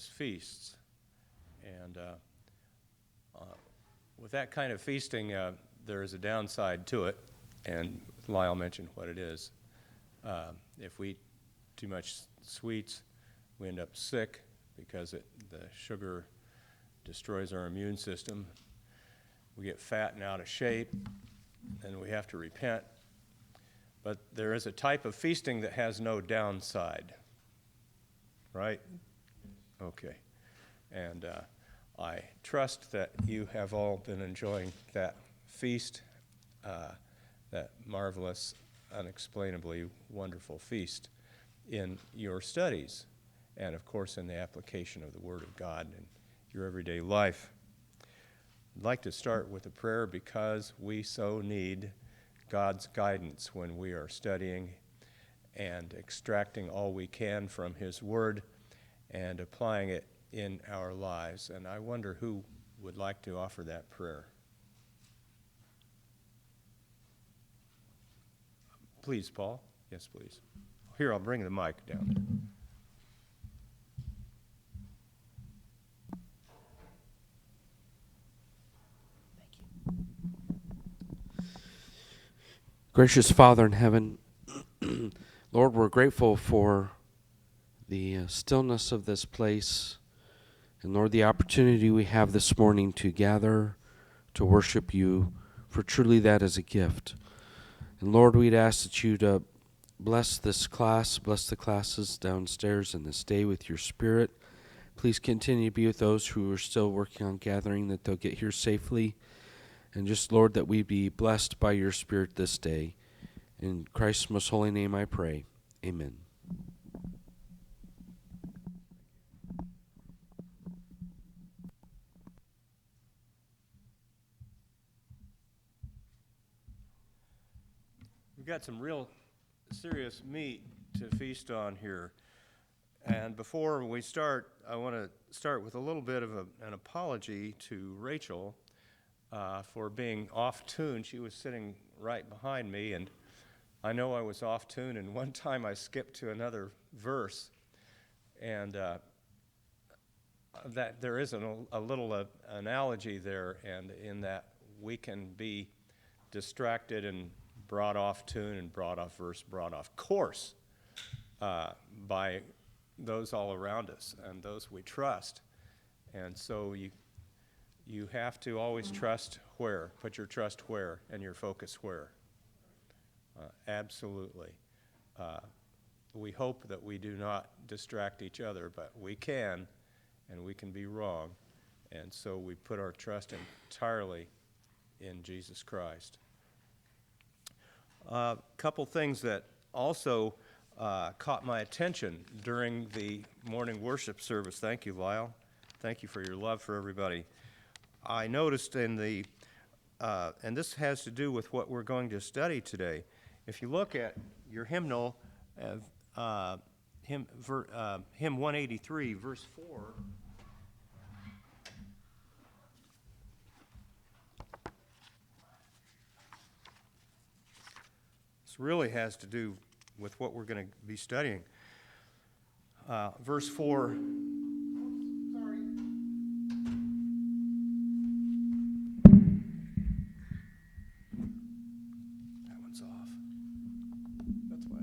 feasts. And with that kind of feasting, there is a downside to it, and Lyle mentioned what it is. If we eat too much sweets, we end up sick because the sugar destroys our immune system. We get fat and out of shape, and we have to repent. But there is a type of feasting that has no downside, right? Okay. And I trust that you have all been enjoying that feast, that marvelous, unexplainably wonderful feast in your studies, and of course in the application of the Word of God in your everyday life. I'd like to start with a prayer because we so need God's guidance when we are studying and extracting all we can from His Word and applying it in our lives. And I wonder who would like to offer that prayer. Please, Paul. Yes, please. Here, I'll bring the mic down. Gracious Father in heaven, Lord, we're grateful for the stillness of this place, and Lord, the opportunity we have this morning to gather, to worship you, for truly that is a gift. And Lord, we'd ask that you to bless this class, bless the classes downstairs, and this day with your Spirit. Please continue to be with those who are still working on gathering, that they'll get here safely. And just, Lord, that we be blessed by your Spirit this day. In Christ's most holy name I pray. Amen. We've got some real serious meat to feast on here. And before we start, I want to start with a little bit of an apology to Rachel for being off tune. She was sitting right behind me, and I know I was off tune, and one time I skipped to another verse, and that there is a little analogy there, and in that we can be distracted and brought off tune and brought off verse, brought off course by those all around us and those we trust. And so you have to always trust where, put your trust where and your focus where. Absolutely. We hope that we do not distract each other, but we can, and we can be wrong. And so we put our trust entirely in Jesus Christ. A couple things that also caught my attention during the morning worship service. Thank you, Lyle. Thank you for your love for everybody. I noticed in the, and this has to do with what we're going to study today. If you look at your hymnal, hymn 183, verse 4, this really has to do with what we're going to be studying. Verse 4. That one's off. That's why.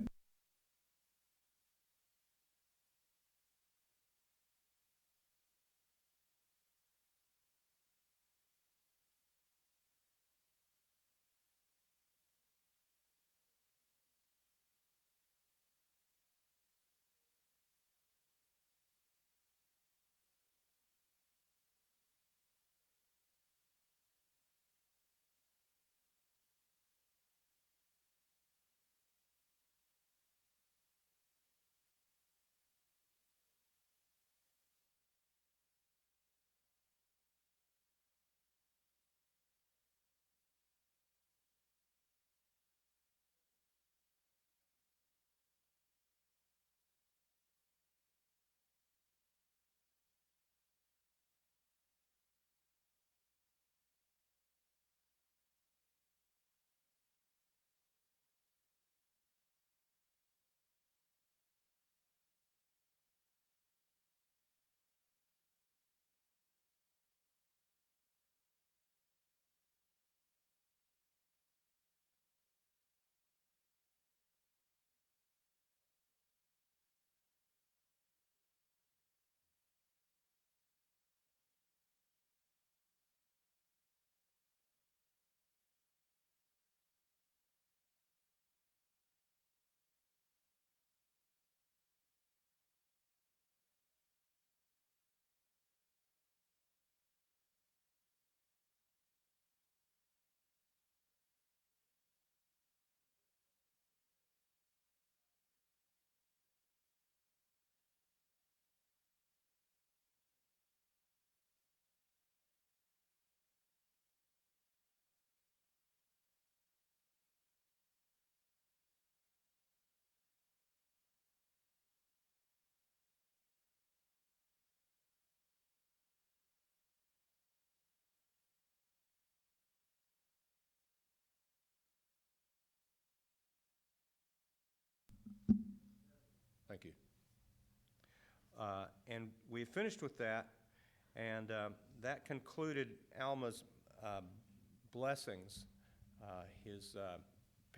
Thank you. And we finished with that, and that concluded Alma's blessings, his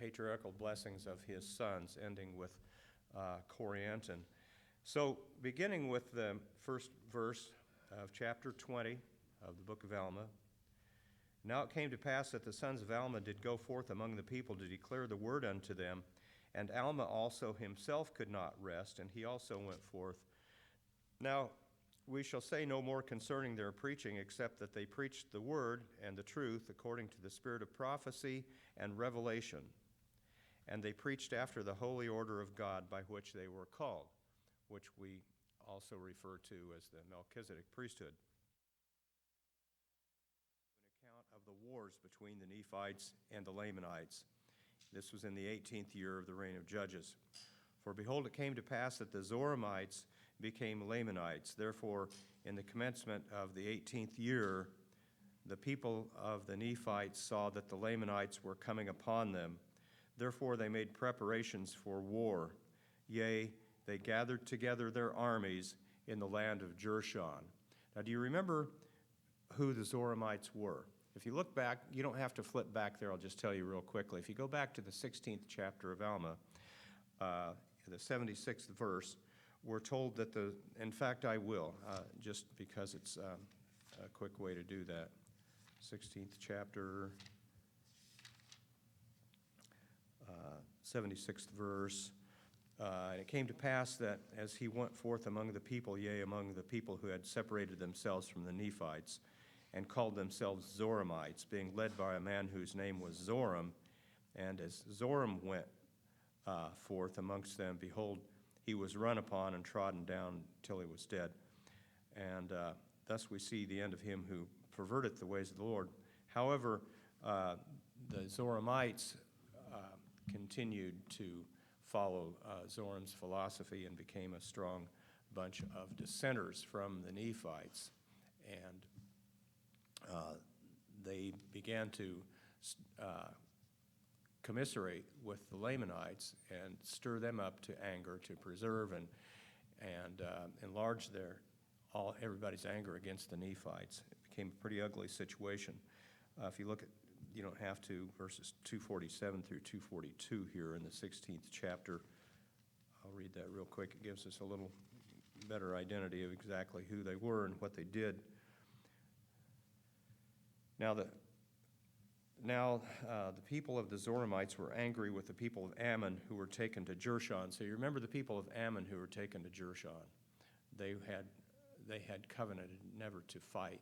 patriarchal blessings of his sons, ending with Corianton. So, beginning with the first verse of chapter 20 of the book of Alma. Now it came to pass that the sons of Alma did go forth among the people to declare the word unto them, and Alma also himself could not rest, and he also went forth. Now we shall say no more concerning their preaching, except that they preached the word and the truth according to the spirit of prophecy and revelation. And they preached after the holy order of God by which they were called, which we also refer to as the Melchizedek priesthood. An account of the wars between the Nephites and the Lamanites. This was in the 18th year of the reign of Judges. For behold, it came to pass that the Zoramites became Lamanites. Therefore, in the commencement of the 18th year, the people of the Nephites saw that the Lamanites were coming upon them. Therefore, they made preparations for war. Yea, they gathered together their armies in the land of Jershon. Now, do you remember who the Zoramites were? If you look back, you don't have to flip back there, I'll just tell you real quickly. If you go back to the 16th chapter of Alma, the 76th verse, we're told that in fact I will, just because it's a quick way to do that. 16th chapter, 76th verse. And it came to pass that as he went forth among the people, yea, among the people who had separated themselves from the Nephites, and called themselves Zoramites, being led by a man whose name was Zoram. And as Zoram went forth amongst them, behold, he was run upon and trodden down till he was dead. And thus we see the end of him who perverteth the ways of the Lord. However, the Zoramites continued to follow Zoram's philosophy and became a strong bunch of dissenters from the Nephites. And they began to commiserate with the Lamanites and stir them up to anger, to preserve and enlarge everybody's anger against the Nephites. It became a pretty ugly situation. If you look at, you don't have to, verses 247 through 242 here in the 16th chapter. I'll read that real quick. It gives us a little better identity of exactly who they were and what they did. Now the people of the Zoramites were angry with the people of Ammon who were taken to Jershon. So you remember the people of Ammon who were taken to Jershon. They had covenanted never to fight,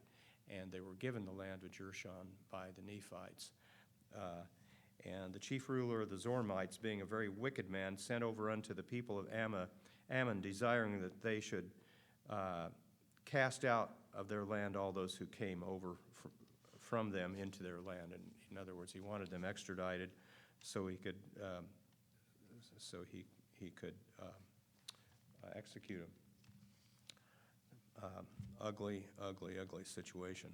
and they were given the land of Jershon by the Nephites. And the chief ruler of the Zoramites, being a very wicked man, sent over unto the people of Ammon, desiring that they should cast out of their land all those who came over from them into their land. And in other words, he wanted them extradited so he could execute them. Ugly situation.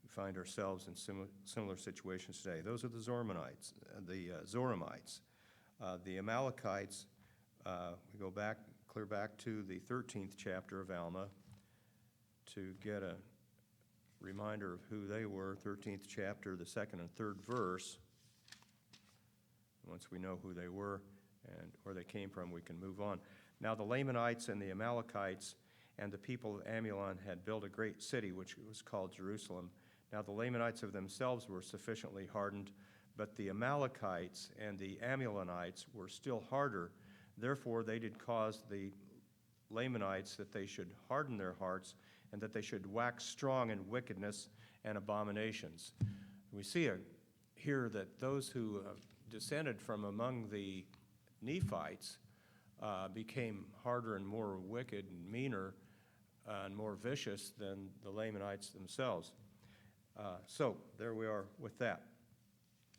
We find ourselves in similar situations today. Those are the Zoramites. The Amalekites, we go back, clear back to the 13th chapter of Alma to get a reminder of who they were. 13th chapter, the 2nd and 3rd verse. Once we know who they were and where they came from, we can move on. Now the Lamanites and the Amalekites and the people of Ammon had built a great city, which was called Jerusalem. Now the Lamanites of themselves were sufficiently hardened, but the Amalekites and the Ammonites were still harder. Therefore they did cause the Lamanites that they should harden their hearts, and that they should wax strong in wickedness and abominations. We see here that those who descended from among the Nephites became harder and more wicked and meaner and more vicious than the Lamanites themselves. So there we are with that.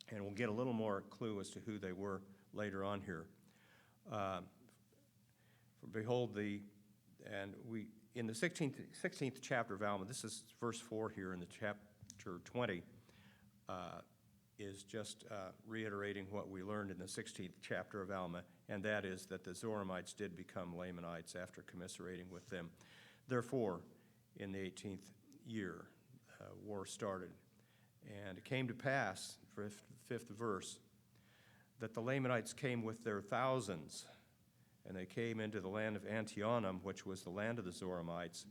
And we'll get a little more clue as to who they were later on here. For behold, in the 16th chapter of Alma, this is verse 4 here in the chapter 20, is just reiterating what we learned in the 16th chapter of Alma. and that is that the Zoramites did become Lamanites after commiserating with them. Therefore, in the 18th year, war started. And it came to pass, fifth verse, that the Lamanites came with their thousands, and they came into the land of Antionum, which was the land of the Zoramites,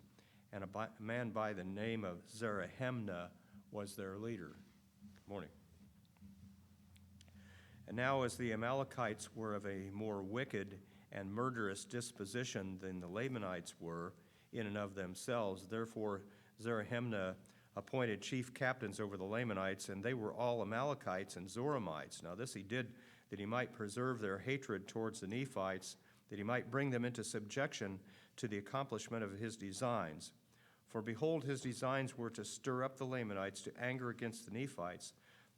and a man by the name of Zarahemnah was their leader. Good morning. And now as the Amalekites were of a more wicked and murderous disposition than the Lamanites were in and of themselves, therefore Zarahemnah appointed chief captains over the Lamanites, and they were all Amalekites and Zoramites. Now this he did that he might preserve their hatred towards the Nephites, that he might bring them into subjection to the accomplishment of his designs. For behold, his designs were to stir up the Lamanites to anger against the Nephites.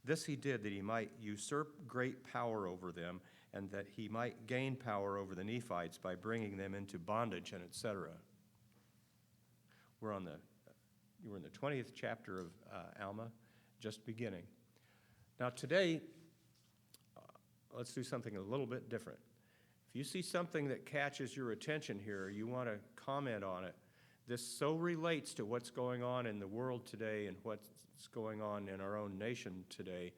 This he did that he might usurp great power over them, and that he might gain power over the Nephites by bringing them into bondage, and etc. You were in the 20th chapter of Alma, just beginning. Now today, let's do something a little bit different. If you see something that catches your attention here, you want to comment on it, this so relates to what's going on in the world today and what's going on in our own nation today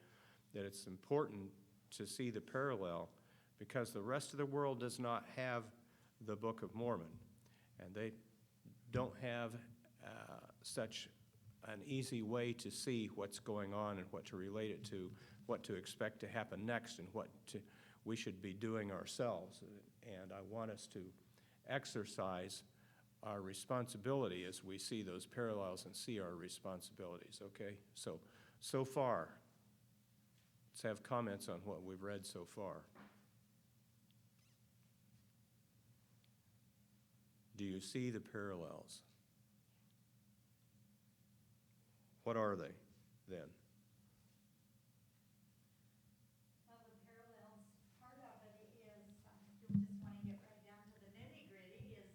that it's important to see the parallel, because the rest of the world does not have the Book of Mormon, and they don't have such an easy way to see what's going on and what to relate it to, what to expect to happen next, and we should be doing ourselves. And I want us to exercise our responsibility as we see those parallels and see our responsibilities, okay? So far, let's have comments on what we've read so far. Do you see the parallels? What are they then? Well, the parallels, part of it is, you just want to get right down to the nitty-gritty, is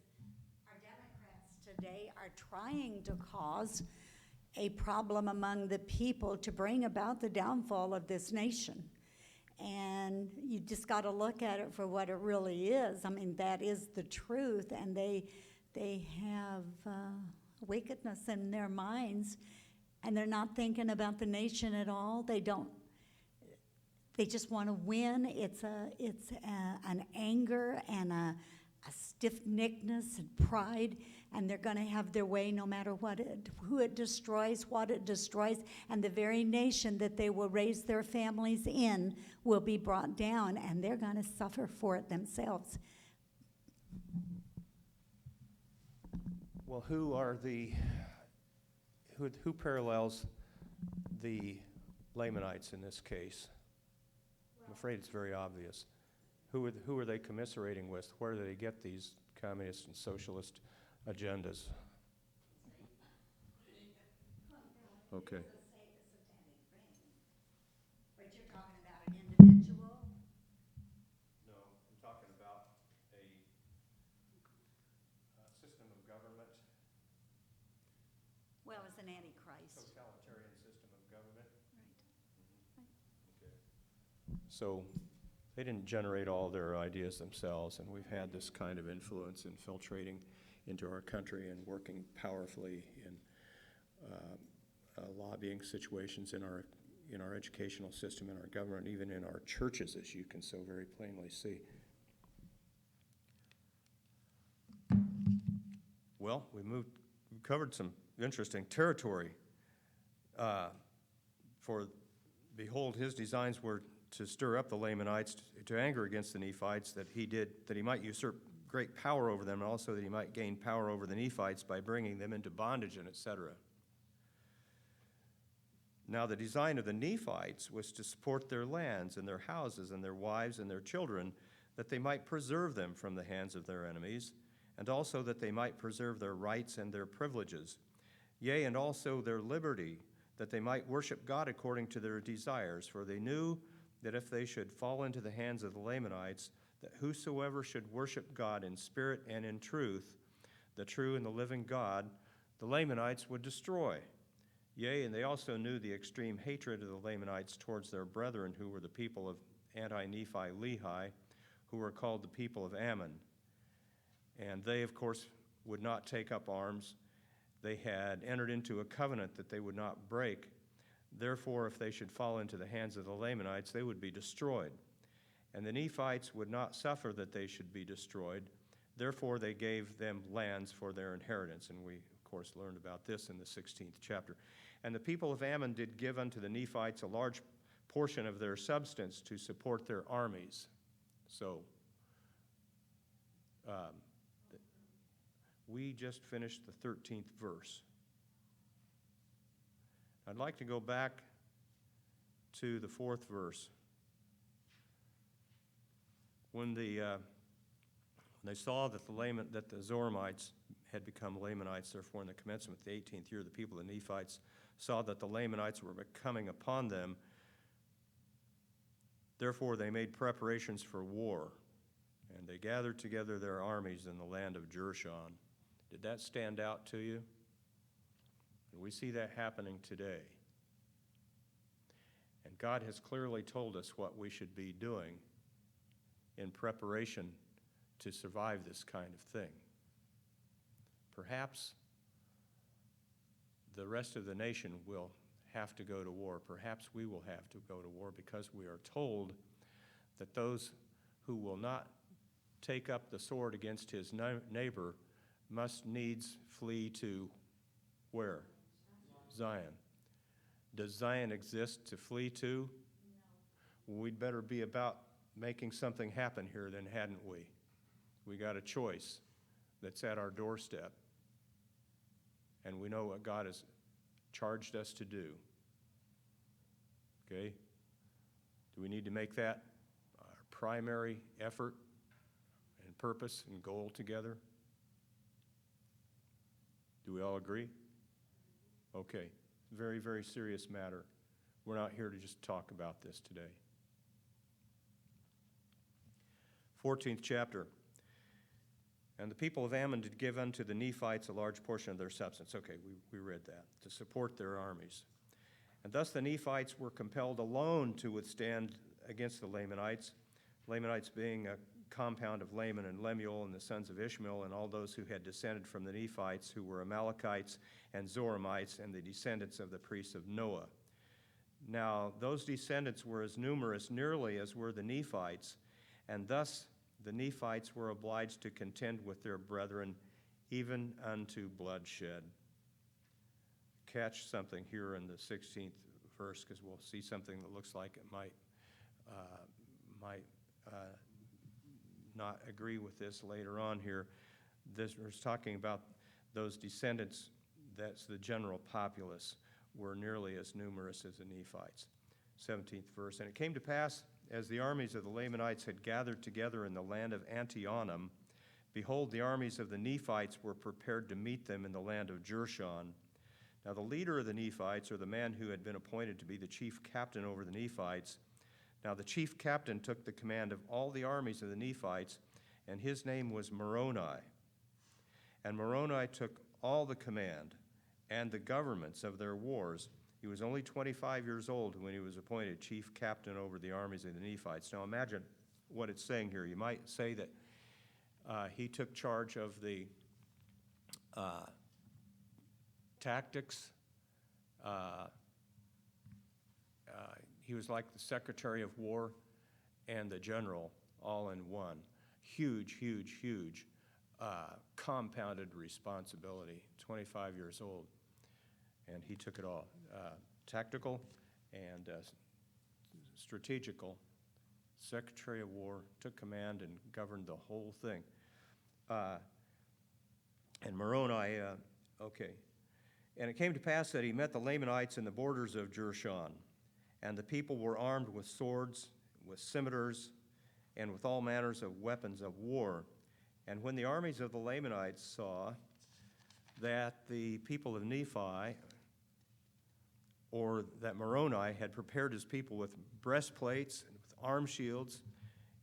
our Democrats today are trying to cause a problem among the people to bring about the downfall of this nation. And you just got to look at it for what it really is. I mean, that is the truth, and they have wickedness in their minds, and they're not thinking about the nation at all. They just want to win. It's an anger and a stiff-neckedness and pride, and they're going to have their way no matter who it destroys, what it destroys, and the very nation that they will raise their families in will be brought down, and they're going to suffer for it themselves. Well, who parallels the Lamanites in this case? I'm afraid it's very obvious. Who are they commiserating with? Where do they get these communist and socialist agendas? Okay. But you're talking about an individual? No, I'm talking about a system of government. Well, it's an antichrist. Totalitarian system of government. Right. Okay. So they didn't generate all their ideas themselves, and we've had this kind of influence infiltrating into our country and working powerfully in lobbying situations in our educational system, in our government, even in our churches, as you can so very plainly see. Well, we covered some interesting territory. For behold, his designs were to stir up the Lamanites to anger against the Nephites, that he might usurp great power over them, and also that he might gain power over the Nephites by bringing them into bondage, and etc. Now the design of the Nephites was to support their lands and their houses and their wives and their children, that they might preserve them from the hands of their enemies, and also that they might preserve their rights and their privileges, yea, and also their liberty, that they might worship God according to their desires. For they knew that if they should fall into the hands of the Lamanites, that whosoever should worship God in spirit and in truth, the true and the living God, the Lamanites would destroy. Yea, and they also knew the extreme hatred of the Lamanites towards their brethren, who were the people of anti-Nephi Lehi, who were called the people of Ammon. And they, of course, would not take up arms. They had entered into a covenant that they would not break. Therefore, if they should fall into the hands of the Lamanites, they would be destroyed. And the Nephites would not suffer that they should be destroyed. Therefore, they gave them lands for their inheritance. And we, of course, learned about this in the 16th chapter. And the people of Ammon did give unto the Nephites a large portion of their substance to support their armies. So, we just finished the 13th verse. I'd like to go back to the 4th verse. When they saw that the Zoramites had become Lamanites, therefore in the commencement of the 18th year, the people of the Nephites saw that the Lamanites were coming upon them. Therefore they made preparations for war, and they gathered together their armies in the land of Jershon. Did that stand out to you? We see that happening today. And God has clearly told us what we should be doing in preparation to survive this kind of thing. Perhaps the rest of the nation will have to go to war. Perhaps we will have to go to war because we are told that those who will not take up the sword against his neighbor must needs flee to where? Zion. Does Zion exist to flee to? No. We'd better be about making something happen here then, hadn't we? We got a choice that's at our doorstep, and we know what God has charged us to do. Okay? Do we need to make that our primary effort and purpose and goal together? Do we all agree? Okay. Very, very serious matter. We're not here to just talk about this today. 14th chapter. And the people of Ammon did give unto the Nephites a large portion of their substance. Okay, we read that. To support their armies. And thus the Nephites were compelled alone to withstand against the Lamanites. Lamanites being a compound of Laman and Lemuel and the sons of Ishmael and all those who had descended from the Nephites, who were Amalekites and Zoramites and the descendants of the priests of Noah. Now those descendants were as numerous nearly as were the Nephites, and thus the Nephites were obliged to contend with their brethren even unto bloodshed. Catch something here in the 16th verse, because we'll see something that looks like it might not agree with this later on here. This was talking about those descendants, that's the general populace, were nearly as numerous as the Nephites. 17th verse. And it came to pass, as the armies of the Lamanites had gathered together in the land of Antionum, behold, the armies of the Nephites were prepared to meet them in the land of Jershon. Now the leader of the Nephites, or the man who had been appointed to be the chief captain over the Nephites, now the chief captain took the command of all the armies of the Nephites, and his name was Moroni. And Moroni took all the command and the governments of their wars. He was only 25 years old when he was appointed chief captain over the armies of the Nephites. Now imagine what it's saying here. You might say that he took charge of the tactics. He was like the Secretary of War and the general all in one. Huge, huge, huge compounded responsibility, 25 years old. And he took it all. Tactical and strategical. Secretary of War, took command and governed the whole thing. And Moroni, okay. And it came to pass that he met the Lamanites in the borders of Jershon. And the people were armed with swords, with scimitars, and with all manners of weapons of war. And when the armies of the Lamanites saw that the people of Nephi, or that Moroni had prepared his people with breastplates and with arm shields,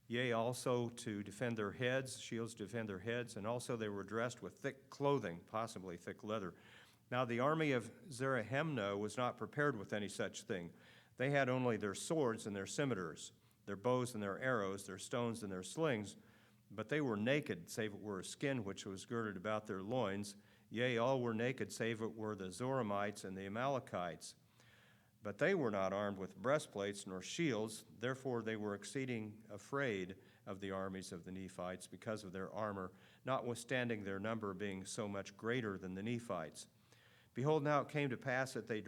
yea, also to defend their heads, shields to defend their heads, and also they were dressed with thick clothing, possibly thick leather. Now the army of Zarahemnah was not prepared with any such thing. They had only their swords and their scimitars. their bows and their arrows, their stones and their slings. But they were naked, save it were a skin which was girded about their loins. Yea, all were naked, save it were the Zoramites and the Amalekites. But they were not armed with breastplates nor shields, therefore they were exceeding afraid of the armies of the Nephites because of their armor, notwithstanding their number being so much greater than the Nephites. Behold, now it came to pass that they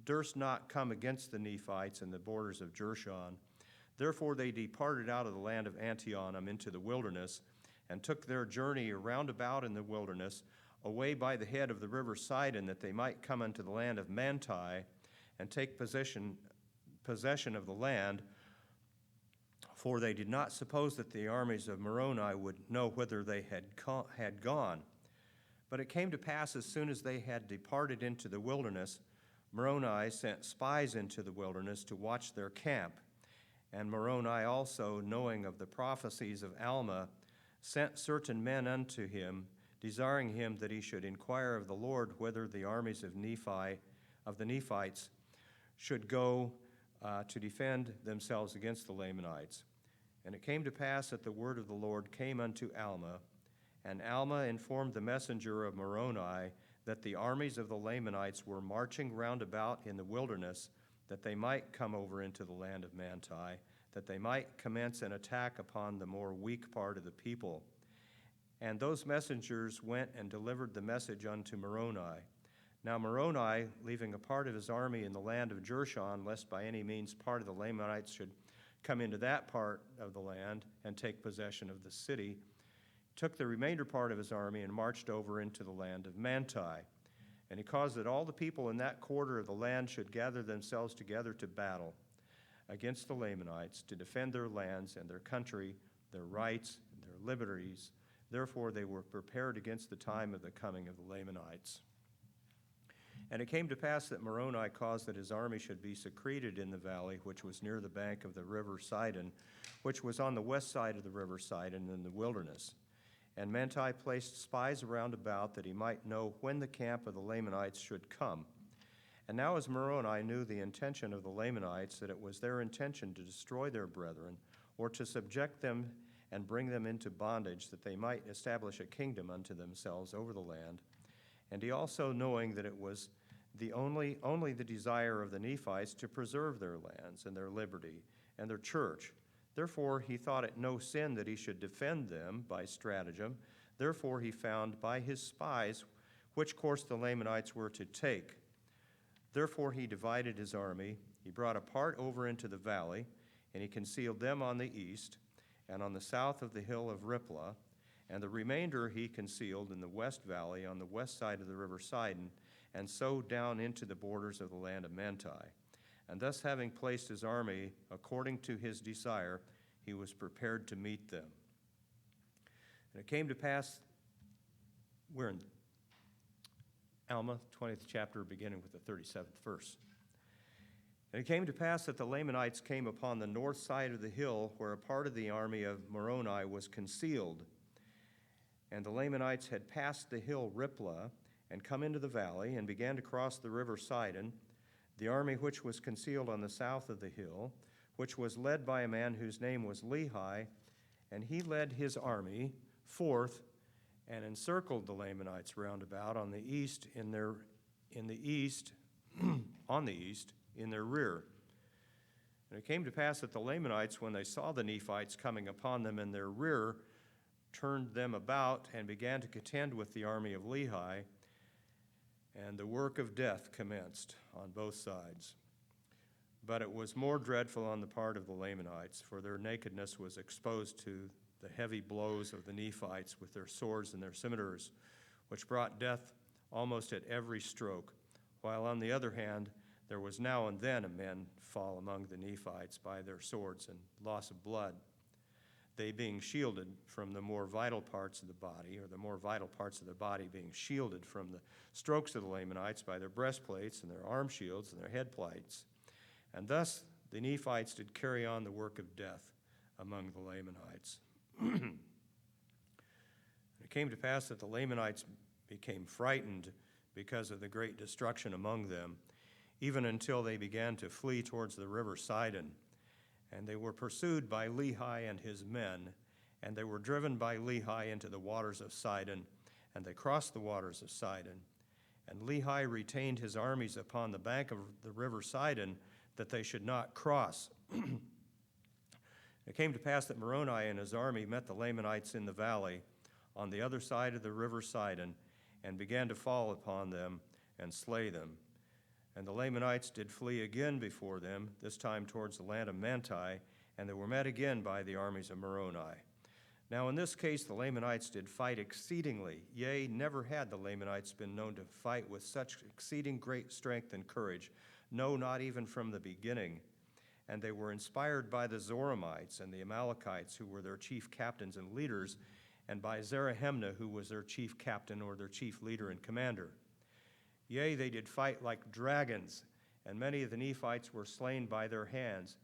durst not come against the Nephites in the borders of Jershon. Therefore they departed out of the land of Antionum into the wilderness, and took their journey round about in the wilderness, away by the head of the river Sidon, that they might come unto the land of Manti, and take possession of the land, for they did not suppose that the armies of Moroni would know whither they had gone. But it came to pass, as soon as they had departed into the wilderness, Moroni sent spies into the wilderness to watch their camp. And Moroni also, knowing of the prophecies of Alma, sent certain men unto him, desiring him that he should inquire of the Lord whether the armies of the Nephites should go to defend themselves against the Lamanites. And it came to pass that the word of the Lord came unto Alma, and Alma informed the messenger of Moroni that the armies of the Lamanites were marching round about in the wilderness, that they might come over into the land of Manti, that they might commence an attack upon the more weak part of the people. And those messengers went and delivered the message unto Moroni. Now Moroni, leaving a part of his army in the land of Jershon, lest by any means part of the Lamanites should come into that part of the land and take possession of the city, took the remainder part of his army and marched over into the land of Manti. And he caused that all the people in that quarter of the land should gather themselves together to battle against the Lamanites, to defend their lands and their country, their rights and their liberties. Therefore they were prepared against the time of the coming of the Lamanites. And it came to pass that Moroni caused that his army should be secreted in the valley, which was near the bank of the river Sidon, which was on the west side of the river Sidon in the wilderness. And Manti placed spies around about, that he might know when the camp of the Lamanites should come. And now as Moroni knew the intention of the Lamanites, that it was their intention to destroy their brethren, or to subject them and bring them into bondage, that they might establish a kingdom unto themselves over the land. And he also, knowing that it was only the desire of the Nephites to preserve their lands and their liberty and their church, therefore he thought it no sin that he should defend them by stratagem. Therefore he found by his spies which course the Lamanites were to take. Therefore he divided his army. He brought a part over into the valley, and he concealed them on the east and on the south of the hill of Riplah, and the remainder he concealed in the west valley on the west side of the river Sidon, and so down into the borders of the land of Manti. And thus, having placed his army according to his desire, he was prepared to meet them. And it came to pass, we're in Alma, 20th chapter, beginning with the 37th verse. And it came to pass that the Lamanites came upon the north side of the hill, where a part of the army of Moroni was concealed. And the Lamanites had passed the hill Riplah, and come into the valley, and began to cross the river Sidon. The army which was concealed on the south of the hill, which was led by a man whose name was Lehi, and he led his army forth and encircled the Lamanites round about on the east in their rear. And it came to pass that the Lamanites, when they saw the Nephites coming upon them in their rear, turned them about and began to contend with the army of Lehi, and the work of death commenced on both sides. But it was more dreadful on the part of the Lamanites, for their nakedness was exposed to the heavy blows of the Nephites with their swords and their scimitars, which brought death almost at every stroke, while on the other hand there was now and then a man fall among the Nephites by their swords and loss of blood, they being shielded from the more vital parts of the body, or the more vital parts of their body being shielded from the strokes of the Lamanites by their breastplates and their arm shields and their head plates. And thus the Nephites did carry on the work of death among the Lamanites. It came to pass that the Lamanites became frightened because of the great destruction among them, even until they began to flee towards the river Sidon. And they were pursued by Lehi and his men, and they were driven by Lehi into the waters of Sidon, and they crossed the waters of Sidon. And Lehi retained his armies upon the bank of the river Sidon, that they should not cross. It came to pass that Moroni and his army met the Lamanites in the valley, on the other side of the river Sidon, and began to fall upon them and slay them. And the Lamanites did flee again before them, this time towards the land of Manti, and they were met again by the armies of Moroni. Now in this case the Lamanites did fight exceedingly. Yea, never had the Lamanites been known to fight with such exceeding great strength and courage, no, not even from the beginning. And they were inspired by the Zoramites and the Amalekites, who were their chief captains and leaders, and by Zarahemnah, who was their chief captain or their chief leader and commander. Yea, they did fight like dragons, and many of the Nephites were slain by their hands.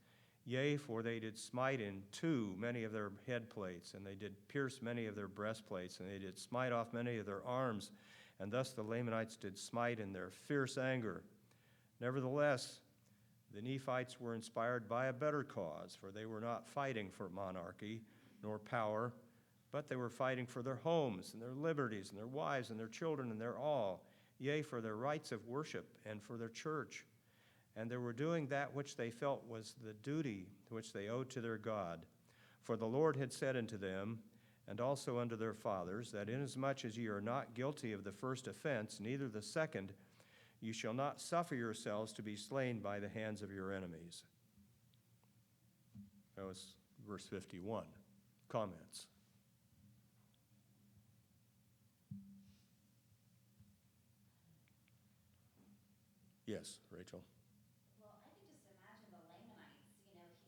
Yea, for they did smite in two many of their head plates, and they did pierce many of their breastplates, and they did smite off many of their arms, and thus the Lamanites did smite in their fierce anger. Nevertheless, the Nephites were inspired by a better cause, for they were not fighting for monarchy nor power, but they were fighting for their homes and their liberties and their wives and their children and their all, yea, for their rights of worship and for their church. And they were doing that which they felt was the duty which they owed to their God. For the Lord had said unto them, and also unto their fathers, that inasmuch as ye are not guilty of the first offense, neither the second, you shall not suffer yourselves to be slain by the hands of your enemies. That was verse 51. Comments? Yes, Rachel. Well, I can just imagine the Lamanites,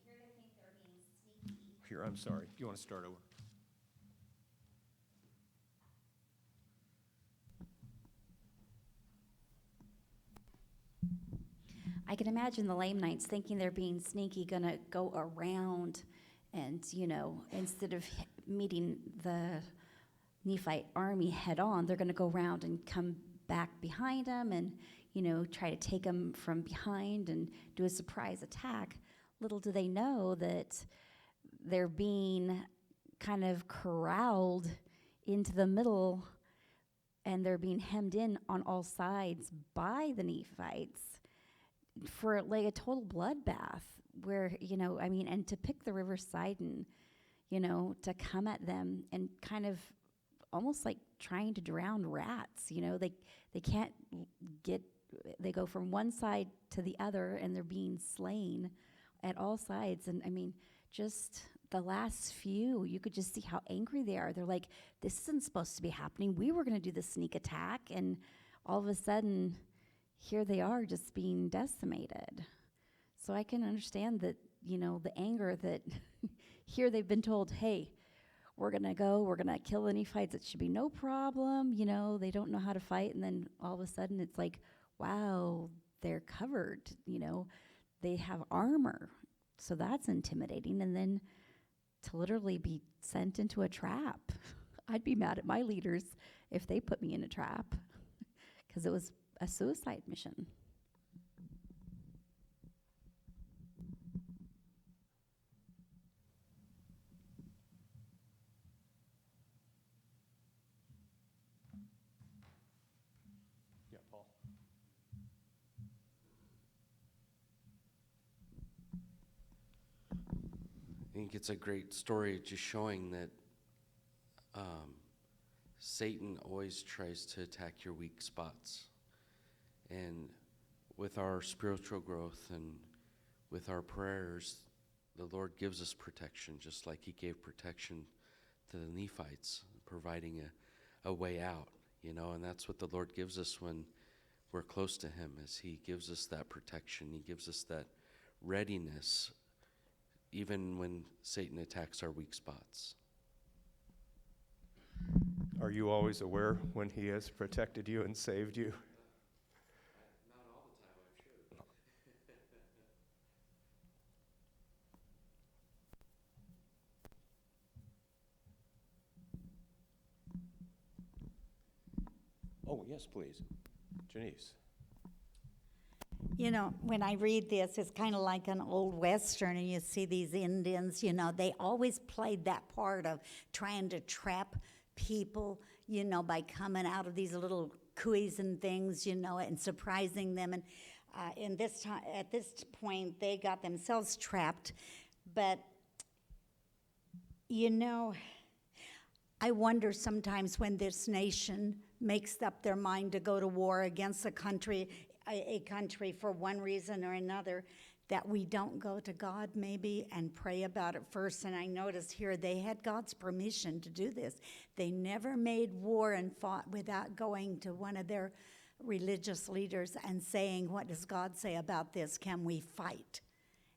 here they think they're being sneaky. Here, I'm sorry. You want to start over? I can imagine the Lamanites thinking they're being sneaky, gonna go around and, instead of meeting the Nephite army head on, they're gonna go around and come back behind them and, try to take them from behind and do a surprise attack. Little do they know that they're being kind of corralled into the middle, and they're being hemmed in on all sides by the Nephites for like a total bloodbath where, and to pick the river Sidon, to come at them and kind of almost like trying to drown rats, they can't they go from one side to the other and they're being slain at all sides. And just the last few, you could just see how angry they are. They're like, this isn't supposed to be happening. We were going to do the sneak attack. And all of a sudden, here they are just being decimated. So I can understand that, the anger that here they've been told, hey, we're going to kill the Nephites. It should be no problem. They don't know how to fight. And then all of a sudden it's like, wow, they're covered. They have armor. So that's intimidating. And then to literally be sent into a trap. I'd be mad at my leaders if they put me in a trap because it was a suicide mission. Yeah, Paul. I think it's a great story just showing that Satan always tries to attack your weak spots. And with our spiritual growth and with our prayers, the Lord gives us protection, just like he gave protection to the Nephites, providing a way out, and that's what the Lord gives us when we're close to him, is he gives us that protection. He gives us that readiness, even when Satan attacks our weak spots. Are you always aware when he has protected you and saved you? Not all the time, I'm sure. Oh, yes, please. Janice. You know, when I read this, it's kind of like an old Western, and you see these Indians, they always played that part of trying to trap people, by coming out of these little coups and things, and surprising them. And at this point, they got themselves trapped. But, I wonder sometimes when this nation makes up their mind to go to war against a country for one reason or another, that we don't go to God maybe and pray about it first. And I noticed here they had God's permission to do this. They never made war and fought without going to one of their religious leaders and saying, what does God say about this? Can we fight?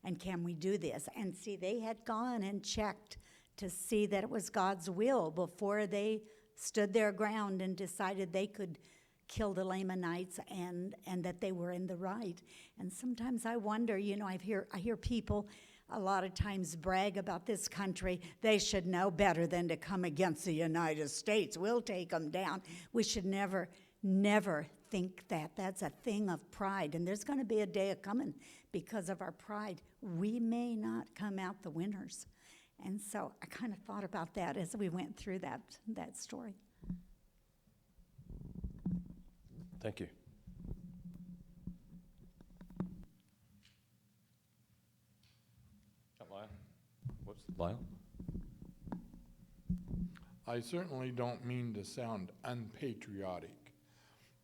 And can we do this? And see, they had gone and checked to see that it was God's will before they stood their ground and decided they could kill the Lamanites and that they were in the right. And sometimes I wonder, I hear people a lot of times brag about this country. They should know better than to come against the United States. We'll take them down. We should never think that. That's a thing of pride. And there's going to be a day coming because of our pride. We may not come out the winners. And so I kind of thought about that as we went through that story. Thank you. Lyle? What's Lyle? I certainly don't mean to sound unpatriotic,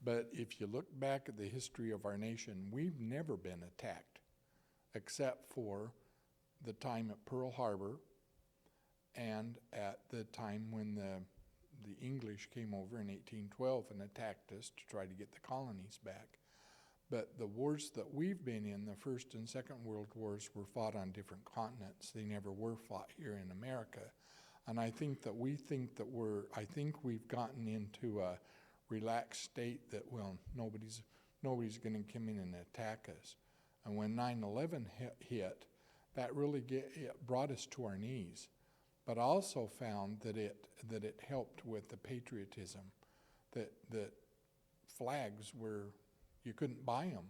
but if you look back at the history of our nation, we've never been attacked, except for the time at Pearl Harbor and at the time when the English came over in 1812 and attacked us to try to get the colonies back. But the wars that we've been in, the First and Second World Wars, were fought on different continents. They never were fought here in America. And I think that we've gotten into a relaxed state that, well, nobody's going to come in and attack us. And when 9/11 hit, that really it brought us to our knees. But I also found that it helped with the patriotism, that flags you couldn't buy them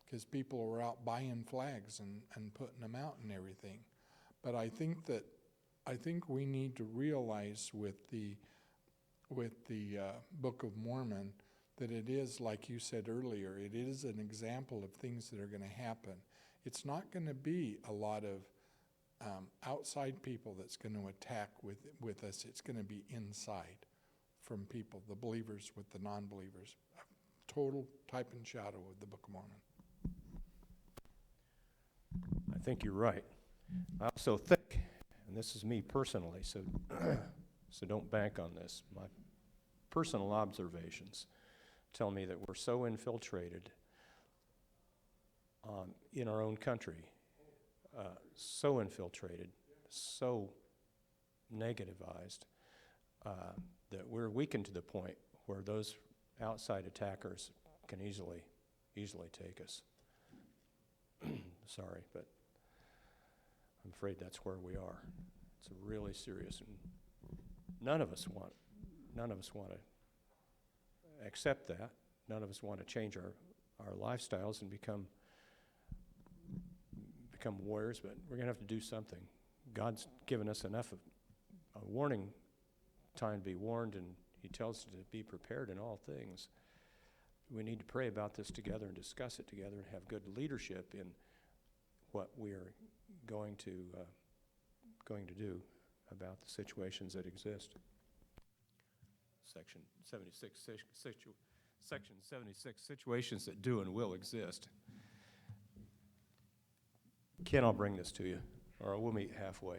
because people were out buying flags and putting them out and everything. But I think we need to realize with the Book of Mormon that it is, like you said earlier, it is an example of things that are going to happen. It's not going to be a lot of outside people that's going to attack with us. It's going to be inside from people, the believers with the non-believers. A total type and shadow of the Book of Mormon. I think you're right. I also think, and this is me personally, so don't bank on this, my personal observations tell me that we're so infiltrated in our own country, so infiltrated, so negativized, that we're weakened to the point where those outside attackers can easily take us. Sorry, but I'm afraid that's where we are. It's really serious, and none of us want to accept that. None of us want to change our lifestyles and become warriors, but we're going to have to do something. God's given us enough of a warning time to be warned, and he tells us to be prepared in all things. We need to pray about this together and discuss it together and have good leadership in what we are going to do about the situations that exist. Section 76, Section 76, situations that do and will exist. Ken, I'll bring this to you, or we'll meet halfway.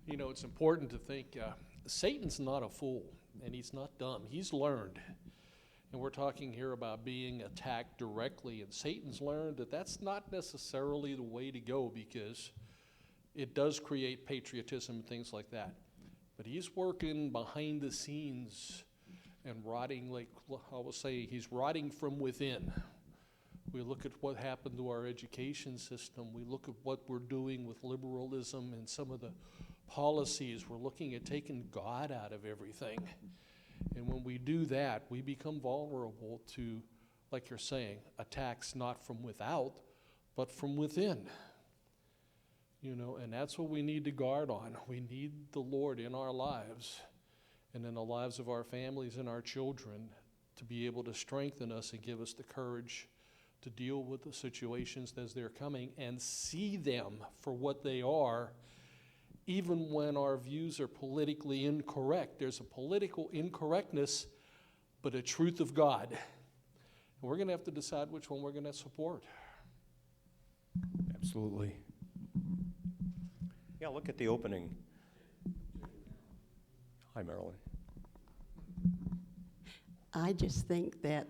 You know, it's important to think Satan's not a fool, and he's not dumb. He's learned. And we're talking here about being attacked directly, and Satan's learned that that's not necessarily the way to go, because it does create patriotism and things like that. But he's working behind the scenes and rotting, like I will say, he's rotting from within. We look at what happened to our education system. We look at what we're doing with liberalism and some of the policies. We're looking at taking God out of everything. And when we do that, we become vulnerable to, like you're saying, attacks not from without, but from within. You know, and that's what we need to guard on. We need the Lord in our lives and in the lives of our families and our children to be able to strengthen us and give us the courage to deal with the situations as they're coming and see them for what they are, even when our views are politically incorrect. There's a political incorrectness, but a truth of God. And we're going to have to decide which one we're going to support. Absolutely. Yeah, look at the opening. Hi, Marilyn. I just think that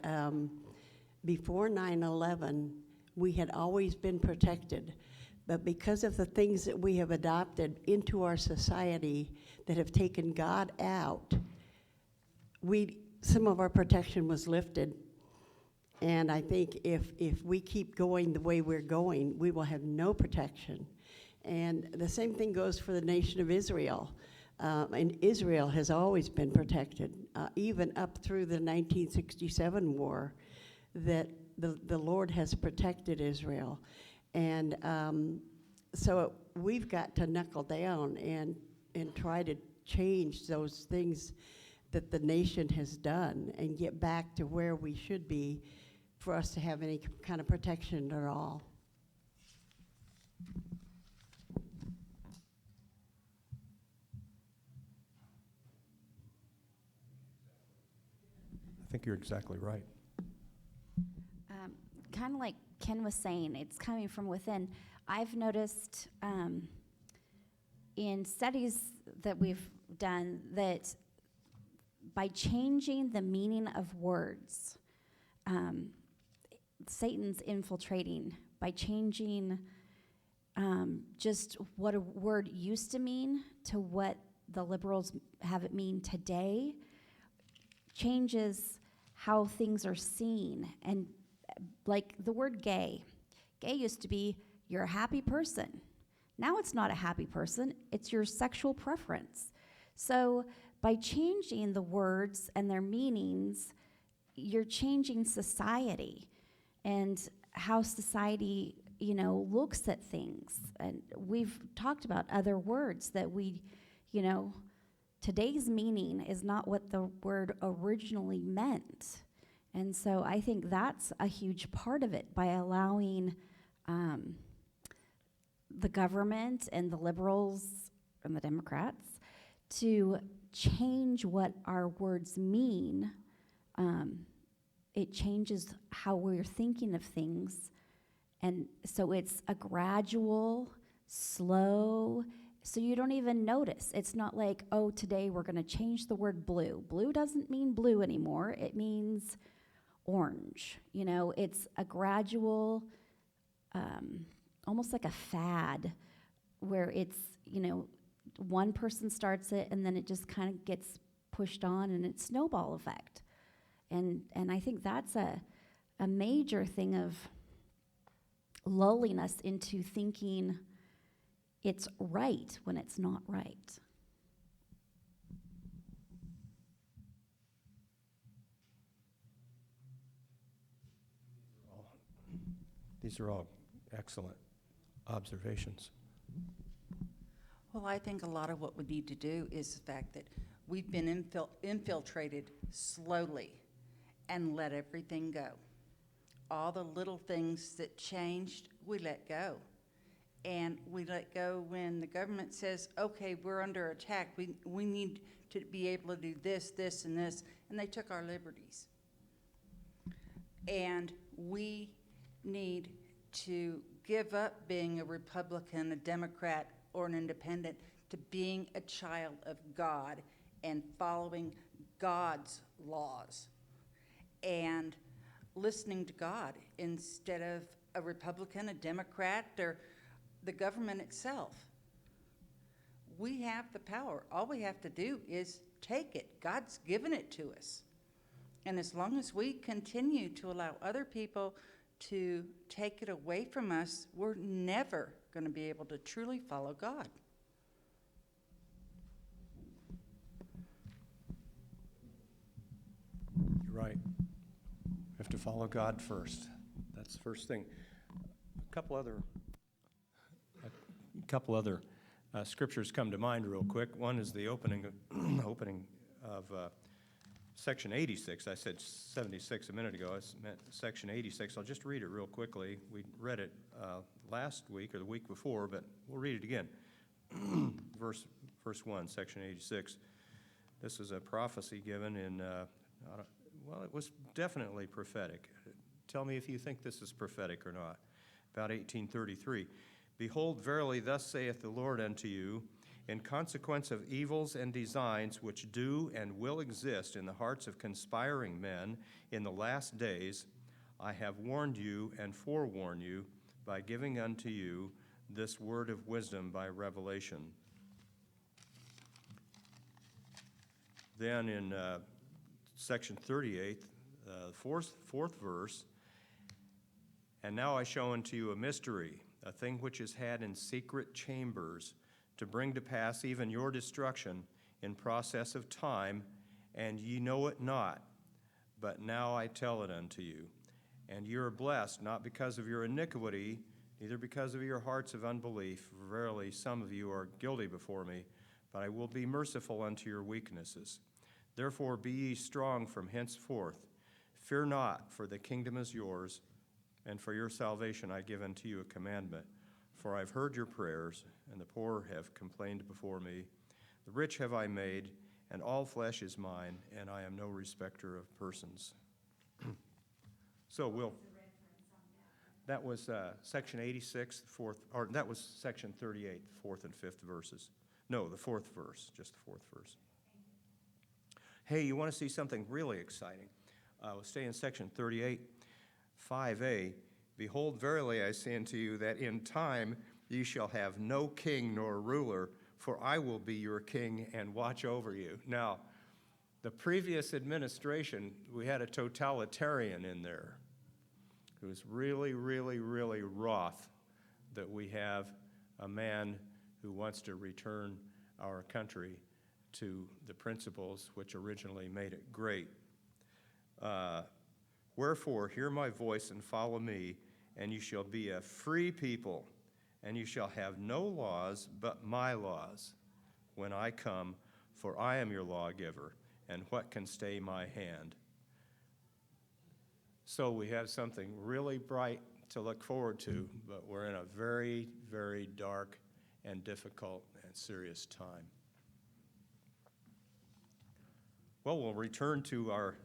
before 9/11, we had always been protected. But because of the things that we have adopted into our society that have taken God out, some of our protection was lifted. And I think if we keep going the way we're going, we will have no protection. And the same thing goes for the nation of Israel. And Israel has always been protected, even up through the 1967 war, that the Lord has protected Israel. And so we've got to knuckle down and try to change those things that the nation has done and get back to where we should be for us to have any kind of protection at all. I think you're exactly right. Kind of like Ken was saying, it's coming from within. I've noticed in studies that we've done that by changing the meaning of words, Satan's infiltrating. By changing just what a word used to mean to what the liberals have it mean today, changes how things are seen. And like the word gay. Gay used to be you're a happy person. Now it's not a happy person, it's your sexual preference. So by changing the words and their meanings, you're changing society and how society, you know, looks at things. And we've talked about other words that we, you know, today's meaning is not what the word originally meant. And so I think that's a huge part of it, by allowing the government and the liberals and the Democrats to change what our words mean. It changes how we're thinking of things. And so it's a gradual, slow, so you don't even notice. It's not like, oh, today we're going to change the word blue. Blue doesn't mean blue anymore. It means orange. You know, it's a gradual, almost like a fad, where it's, you know, one person starts it and then it just kind of gets pushed on, and it's snowball effect. And I think that's a major thing of lulling us into thinking it's right when it's not right. These are all excellent observations. Well, I think a lot of what we need to do is the fact that we've been infiltrated slowly and let everything go. All the little things that changed, we let go. And we let go when the government says, okay, we're under attack. We need to be able to do this, this, and this. And they took our liberties. And we need to give up being a Republican, a Democrat, or an independent to being a child of God and following God's laws and listening to God instead of a Republican, a Democrat, or the government itself. We have the power. All we have to do is take it. God's given it to us. And as long as we continue to allow other people to take it away from us, we're never going to be able to truly follow God. Follow God first. That's the first thing. A couple other scriptures come to mind real quick. One is the opening of section 86. I said 76 a minute ago. I meant section 86. I'll just read it real quickly. We read it last week or the week before, but we'll read it again. Verse 1, section 86. This is a prophecy given in, well, it was definitely prophetic. Tell me if you think this is prophetic or not. About 1833. Behold, verily, thus saith the Lord unto you, in consequence of evils and designs which do and will exist in the hearts of conspiring men in the last days, I have warned you and forewarned you by giving unto you this word of wisdom by revelation. Then in section 38, fourth verse, and now I show unto you a mystery, a thing which is had in secret chambers, to bring to pass even your destruction in process of time, and ye know it not. But now I tell it unto you. And ye are blessed, not because of your iniquity, neither because of your hearts of unbelief. Verily, some of you are guilty before me, but I will be merciful unto your weaknesses. Therefore be ye strong from henceforth. Fear not, for the kingdom is yours, and for your salvation I give unto you a commandment. For I've heard your prayers, and the poor have complained before me. The rich have I made, and all flesh is mine, and I am no respecter of persons. So that was section 86, or that was section 38, fourth and fifth verses. No, the fourth verse, just the fourth verse. Hey, you want to see something really exciting? We'll stay in section 38, 5a. Behold, verily I say unto you that in time ye shall have no king nor ruler, for I will be your king and watch over you. Now, the previous administration, we had a totalitarian in there who was really, really, really wroth that we have a man who wants to return our country to the principles which originally made it great. Wherefore, hear my voice and follow me, and you shall be a free people, and you shall have no laws but my laws when I come, for I am your lawgiver, and what can stay my hand? So we have something really bright to look forward to, but we're in a very, very dark and difficult and serious time. Well, we'll return to our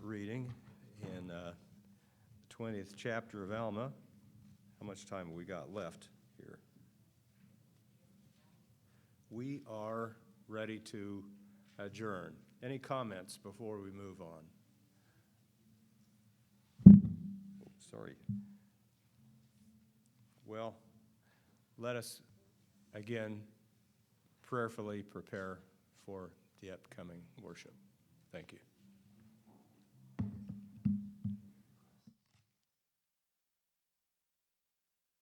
reading in the 20th chapter of Alma. How much time have we got left here? We are ready to adjourn. Any comments before we move on? Oh, sorry. Well, let us again prayerfully prepare for the upcoming worship. Thank you.